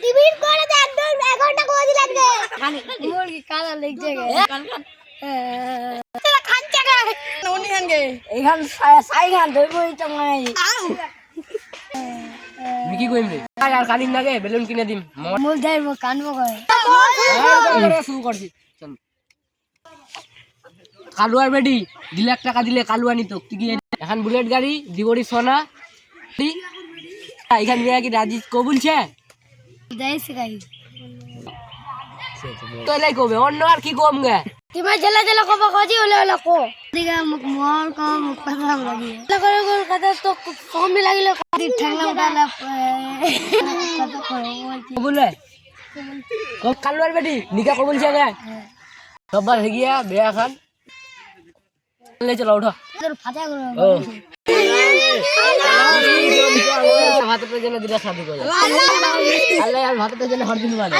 টিভির করে তো একদম 1 ঘন্টা কোজি লাগবে মুরগি কালা লেগছে খাচ্ছে গে উনি খানগে এখান সাই খান ধরবই তো নাই কি কইম রে আর কালিম লাগে বেলুন কিনে দিম মুল ধরবো কানবো করে শুরু করছি চল কালুয়ার বেডি 2 লাখ টাকা দিলে কালুয়া নিত তুই কি এখন বুলেট গাড়ি দিবড়ি সোনা এখান নিয়ে কি রাজি কবুলছে দেইছে গাই তো লাই কবে অন্য আর কি কম গে তুমি জেলা জেলা কব কজি হলে হলে কো দিগা মুখ মোর কম মুখ পাতাম লাগি লাগরে গোল কথা তো কম লাগিলে দি ঠ্যাংলা উঠালা কত করো বলে কালুয়ার বেডি নিকা কবুলছে গে সবার হে গিয়া বিয়া খান ले चलो उठो তোর ফাটা করো ओ हाथ पे जने दिला शादी को अल्लाह यार हाथ पे जने हर दिन वाले